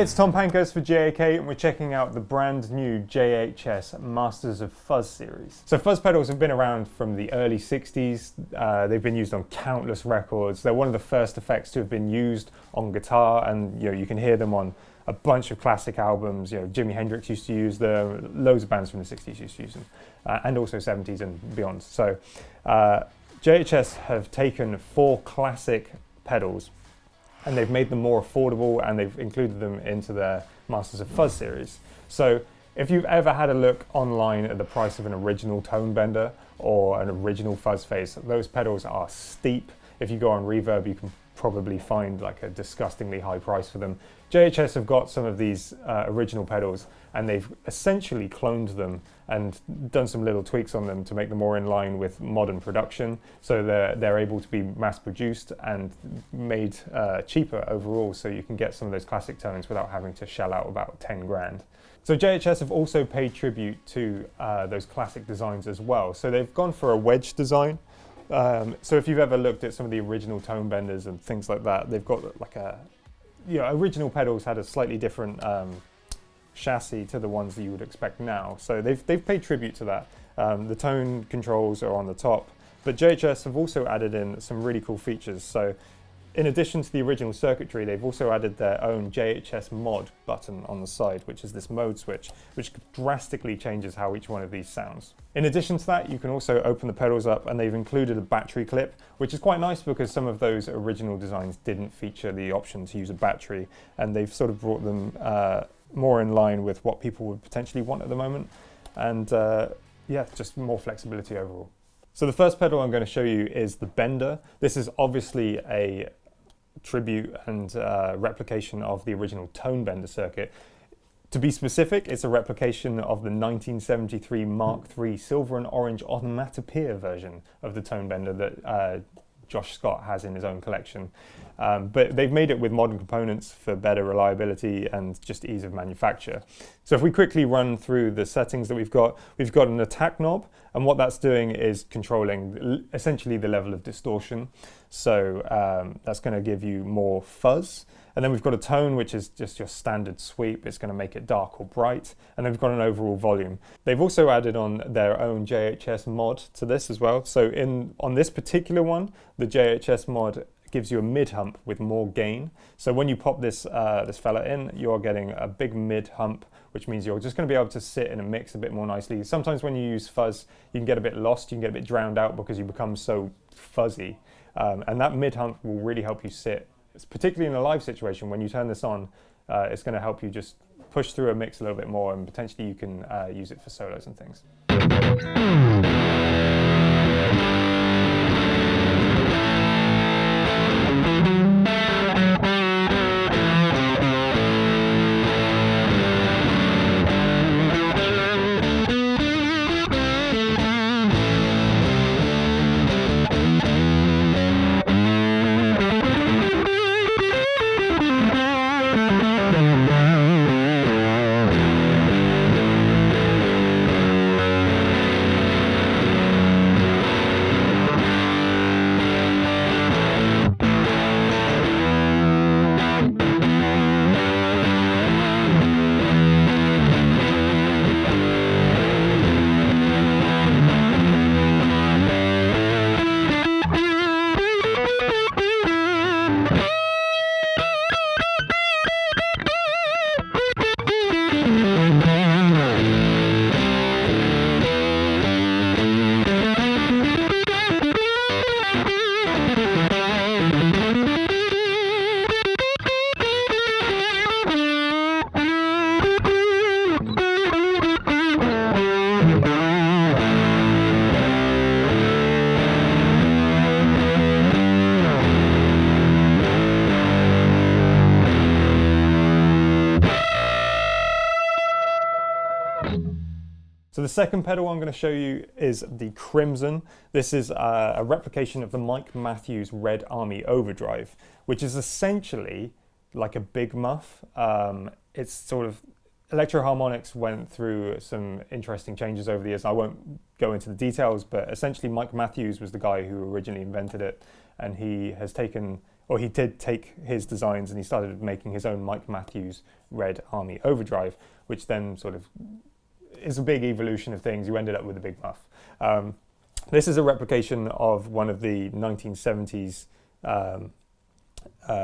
Hey, it's Thom for JAK, and we're checking out the brand new JHS Masters of Fuzz series. So Fuzz pedals have been around from the early 60s. They've been used on countless records. They're one of the first effects to have been used on guitar, and you can hear them on a bunch of classic albums. Jimi Hendrix used to use them, loads of bands from the 60s used to use them, and also 70s and beyond. So JHS have taken 4 classic pedals and they've made them more affordable, and they've included them into their Masters of Fuzz series. So if you've ever had a look online at the price of an original tone bender or an original fuzz face, those pedals are steep. If you go on Reverb, you can probably find like a disgustingly high price for them. JHS have got some of these original pedals, and they've essentially cloned them and done some little tweaks on them to make them more in line with modern production, so they're able to be mass produced and made cheaper overall, so you can get some of those classic tones without having to shell out about 10 grand. So JHS have also paid tribute to those classic designs as well. So they've gone for a wedge design. So if you've ever looked at some of the original tone benders and things like that, they've got like original pedals had a slightly different chassis to the ones that you would expect now. So they've paid tribute to that. The tone controls are on the top, but JHS have also added in some really cool features. So in addition to the original circuitry, they've also added their own JHS mod button on the side, which is this mode switch, which drastically changes how each one of these sounds. In addition to that, you can also open the pedals up, and they've included a battery clip, which is quite nice because some of those original designs didn't feature the option to use a battery, and they've sort of brought them more in line with what people would potentially want at the moment. And yeah, just more flexibility overall. So the first pedal I'm going to show you is the Bender. This is obviously a tribute and replication of the original tone bender circuit. To be specific, it's a replication of the 1973 Mark III silver and orange onomatopoeia version of the tone bender that Josh Scott has in his own collection. But they've made it with modern components for better reliability and just ease of manufacture. So if we quickly run through the settings that we've got an attack knob, and what that's doing is controlling essentially the level of distortion. So that's going to give you more fuzz. And then we've got a tone, which is just your standard sweep. It's going to make it dark or bright. And then we've got an overall volume. They've also added on their own JHS mod to this as well. So on this particular one, the JHS mod gives you a mid hump with more gain. So when you pop this fella in, you're getting a big mid hump, which means you're just going to be able to sit in a mix a bit more nicely. Sometimes when you use fuzz, you can get a bit lost, you can get a bit drowned out because you become so fuzzy. And that mid hump will really help you sit. Particularly in a live situation, when you turn this on, it's going to help you just push through a mix a little bit more, and potentially you can use it for solos and things. So the second pedal I'm going to show you is the Crimson. This is a replication of the Mike Matthews Red Army Overdrive, which is essentially like a big muff. It's sort of, Electro-Harmonix went through some interesting changes over the years. I won't go into the details, but essentially Mike Matthews was the guy who originally invented it, and he has taken or he did take his designs and he started making his own Mike Matthews Red Army Overdrive, which then sort of is a big evolution of things. You ended up with a big muff. This is a replication of one of the 1970s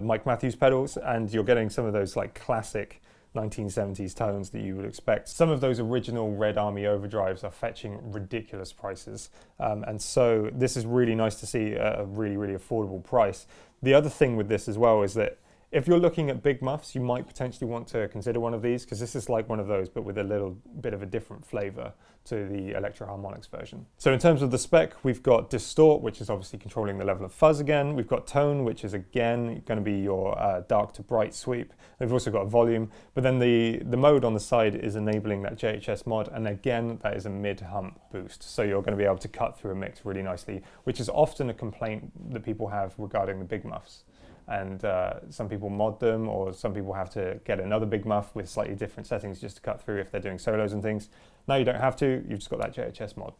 Mike Matthews pedals, and you're getting some of those like classic 1970s tones that you would expect. Some of those original Red Army Overdrives are fetching ridiculous prices, and so this is really nice to see at a really, really affordable price. The other thing with this as well is that if you're looking at big muffs, you might potentially want to consider one of these, because this is like one of those, but with a little bit of a different flavor to the Electro Harmonics version. So in terms of the spec, we've got Distort, which is obviously controlling the level of fuzz again. We've got Tone, which is again going to be your dark to bright sweep. We've also got volume, but then the mode on the side is enabling that JHS mod, and again, that is a mid-hump boost. So you're going to be able to cut through a mix really nicely, which is often a complaint that people have regarding the big muffs. And some people mod them, or some people have to get another big muff with slightly different settings just to cut through if they're doing solos and things. Now you don't have to, you've just got that JHS mod.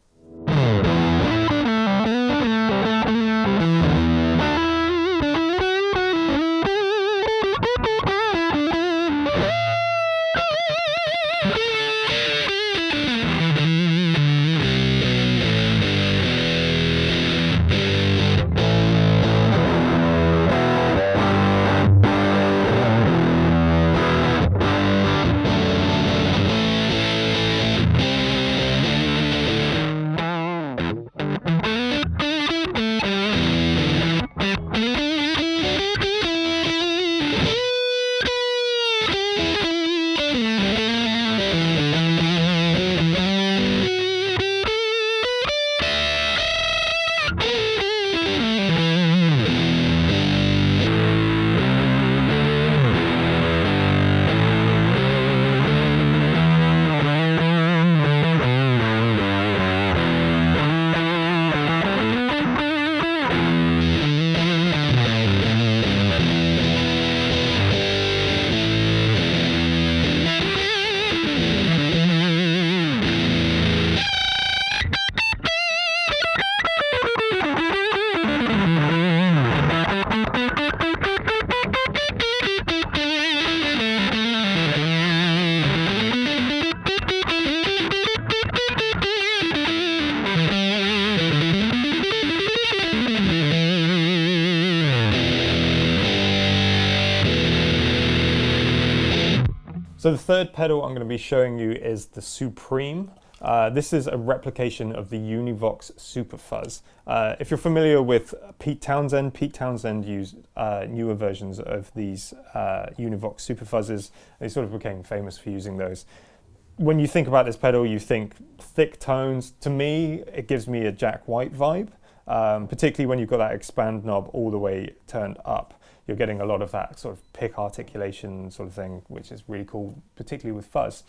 So the third pedal I'm going to be showing you is the Supreme. This is a replication of the Univox Super Fuzz. If you're familiar with Pete Townsend used newer versions of these Univox Super Fuzzes. They sort of became famous for using those. When you think about this pedal, you think thick tones. To me, it gives me a Jack White vibe, particularly when you've got that expand knob all the way turned up. You're getting a lot of that sort of pick articulation sort of thing, which is really cool, particularly with fuzz.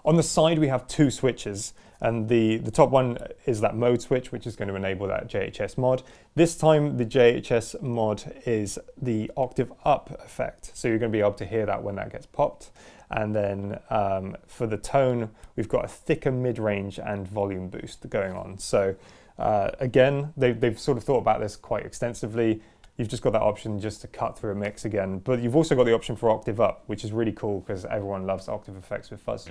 On the side, we have two switches, and the top one is that mode switch, which is going to enable that JHS mod. This time, the JHS mod is the octave up effect, so you're going to be able to hear that when that gets popped. And then for the tone, we've got a thicker mid-range and volume boost going on. So again, they've sort of thought about this quite extensively. You've just got that option just to cut through a mix again, but you've also got the option for octave up, which is really cool because everyone loves octave effects with fuzz.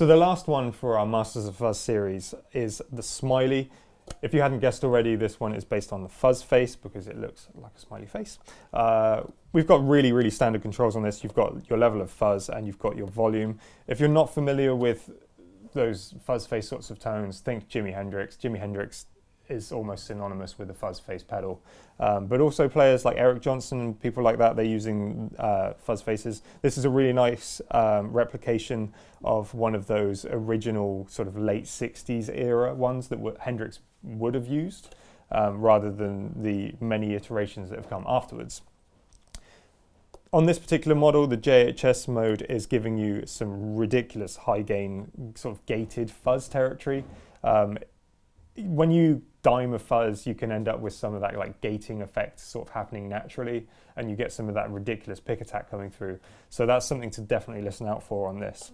So the last one for our Masters of Fuzz series is the Smiley. If you hadn't guessed already, this one is based on the Fuzz face because it looks like a smiley face. We've got really, really standard controls on this. You've got your level of fuzz and you've got your volume. If you're not familiar with those fuzz face sorts of tones, think Jimi Hendrix. Jimi Hendrix is almost synonymous with the fuzz face pedal. But also players like Eric Johnson, people like that, they're using fuzz faces. This is a really nice replication of one of those original sort of late 60s era ones that Hendrix would have used, rather than the many iterations that have come afterwards. On this particular model, the JHS mode is giving you some ridiculous high gain, sort of gated fuzz territory. When you dime a fuzz, you can end up with some of that like gating effect sort of happening naturally, and you get some of that ridiculous pick attack coming through. So that's something to definitely listen out for on this.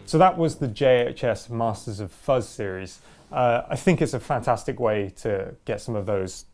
So that was the JHS Masters of Fuzz series. I think it's a fantastic way to get some of those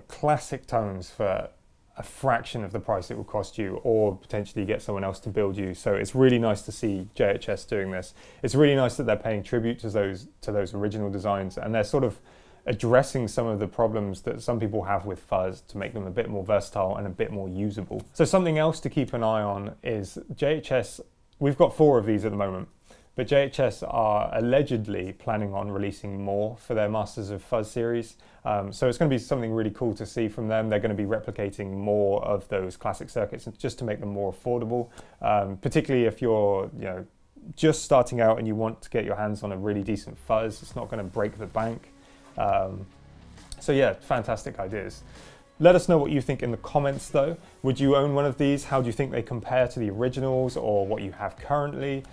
classic tones for a fraction of the price it will cost you, or potentially get someone else to build you. So it's really nice to see JHS doing this. It's really nice that they're paying tribute to those original designs, and they're sort of addressing some of the problems that some people have with fuzz to make them a bit more versatile and a bit more usable. So something else to keep an eye on is JHS. We've got 4 of these at the moment. But JHS are allegedly planning on releasing more for their Masters of Fuzz series. So it's going to be something really cool to see from them. They're going to be replicating more of those classic circuits just to make them more affordable, particularly if you're just starting out and you want to get your hands on a really decent fuzz. It's not going to break the bank. So yeah, fantastic ideas. Let us know what you think in the comments though. Would you own one of these? How do you think they compare to the originals or what you have currently?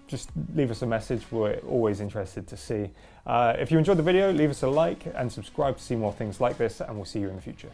Just leave us a message. We're always interested to see. If you enjoyed the video, leave us a like and subscribe to see more things like this, and we'll see you in the future.